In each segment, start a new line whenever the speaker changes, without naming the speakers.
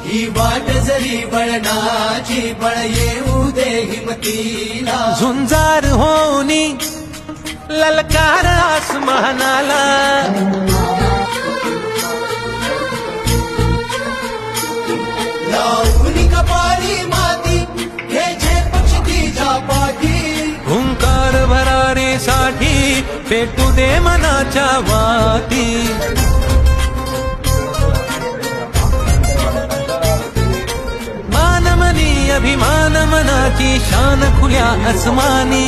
ही वाट जरी बळणाची बळ येऊ दे हिमतीला
झुंजार होनी ललकार आसमानाला
लावणी कपाळी माती हे झेपच तिच्या पाठी
हुंकार भरारीसाठी पेटू दे मनाच्या वाती मानमनी अभिमान मनाची शान खुल्या आसमानी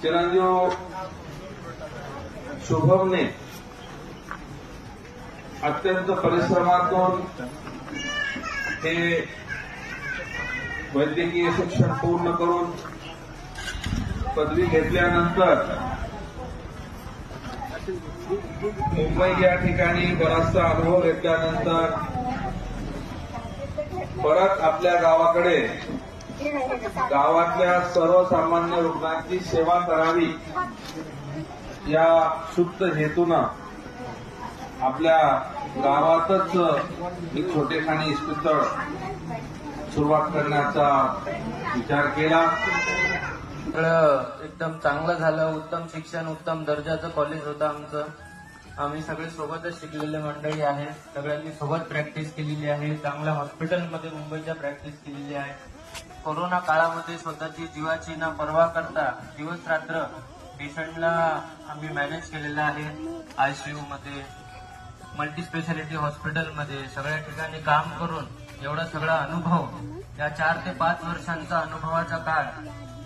चिरंजीव शुभमने अत्यंत परिश्रमातून हे वैद्यकीय शिक्षण पूर्ण करून पदवी घेतल्यानंतर मुंबई या ठिकाणी बराचसा अनुभव घेतल्यानंतर परत आपल्या गावाकडे गावातल्या सर्वसामान्य रुग्णांची सेवा करावी या सुप्त हेतूनं आपल्या गावातच एक छोटेखानी इस्पितळ सुरुवात करण्याचा विचार केला.
एकदम चांगलं झालं. उत्तम शिक्षण, उत्तम दर्जाचं कॉलेज होतं आमचं. आम्ही सगळे सोबतच शिकलेले मंडळी आहे. सगळ्यांनी सोबत प्रॅक्टिस केलेली आहे. चांगल्या हॉस्पिटलमध्ये मुंबईच्या प्रॅक्टिस केलेली आहे. कोरोना काळामध्ये स्वतःची जीवाची न पर्वा करता दिवस रात्र पेशंटला आम्ही मॅनेज केलेलं आहे. आयसीयू मध्ये, मल्टीस्पेशालिटी हॉस्पिटलमध्ये सगळ्या ठिकाणी काम करून एवढा सगळा अनुभव, या 4 ते 5 वर्षांचा अनुभवाचा काळ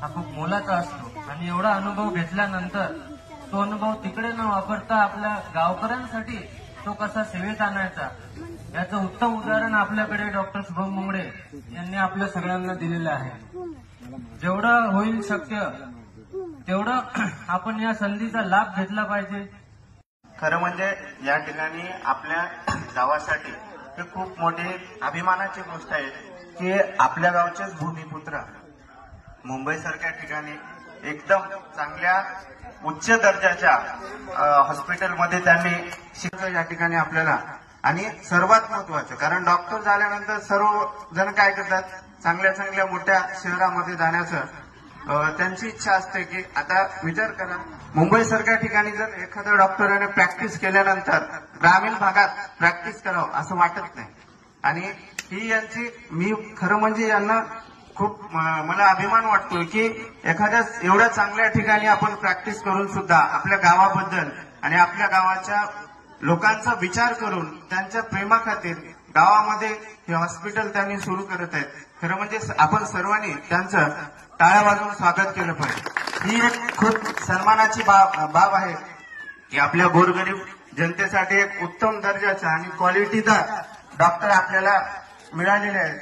हा खूप मोलाचा असतो. आणि एवढा अनुभव घेतल्यानंतर तो अनुभव तिकडे न वापरता आपल्या गावकऱ्यांसाठी तो कसा सेवेत आणायचा याचं उत्तम उदाहरण आपल्याकडे डॉक्टर शुभम मुंगडे यांनी आपल्या सगळ्यांना दिलेलं आहे. जेवढं होईल शक्य तेवढं आपण या संधीचा लाभ घेतला पाहिजे.
खरं म्हणजे या ठिकाणी आपल्या गावासाठी हे खूप मोठी अभिमानाची गोष्ट आहे की आपल्या गावचेच भूमिपुत्र मुंबईसारख्या ठिकाणी एकदम चांगल्या उच्च दर्जाच्या हॉस्पिटलमध्ये त्यांनी शिक्षण या ठिकाणी आपल्याला. आणि सर्वात महत्वाचं, कारण डॉक्टर झाल्यानंतर सर्व जण काय करतात, चांगल्या चांगल्या मोठ्या शहरामध्ये जाण्याचं त्यांची इच्छा असते. की आता विचार करा, मुंबईसारख्या ठिकाणी जर एखाद्या डॉक्टराने प्रॅक्टिस केल्यानंतर ग्रामीण भागात प्रॅक्टिस करावं असं वाटत नाही. आणि ही यांची, मी खरं म्हणजे यांना खूप मला अभिमान वाटतोय की एखाद्या एवढ्या चांगल्या ठिकाणी आपण प्रॅक्टिस करून सुद्धा आपल्या गावाबद्दल आणि आपल्या गावाच्या लोकांचा विचार करून त्यांच्या प्रेमाखातीर गावामध्ये हे हॉस्पिटल त्यांनी सुरू करत आहेत. खरं म्हणजे आपण सर्वांनी त्यांचं टाळ्या वाजवून स्वागत केलं पाहिजे. ही एक खूप सन्मानाची बाब आहे की आपल्या गोरगरीब जनतेसाठी एक उत्तम दर्जाचा आणि क्वालिटीदार डॉक्टर आपल्याला मिळालेले आहेत.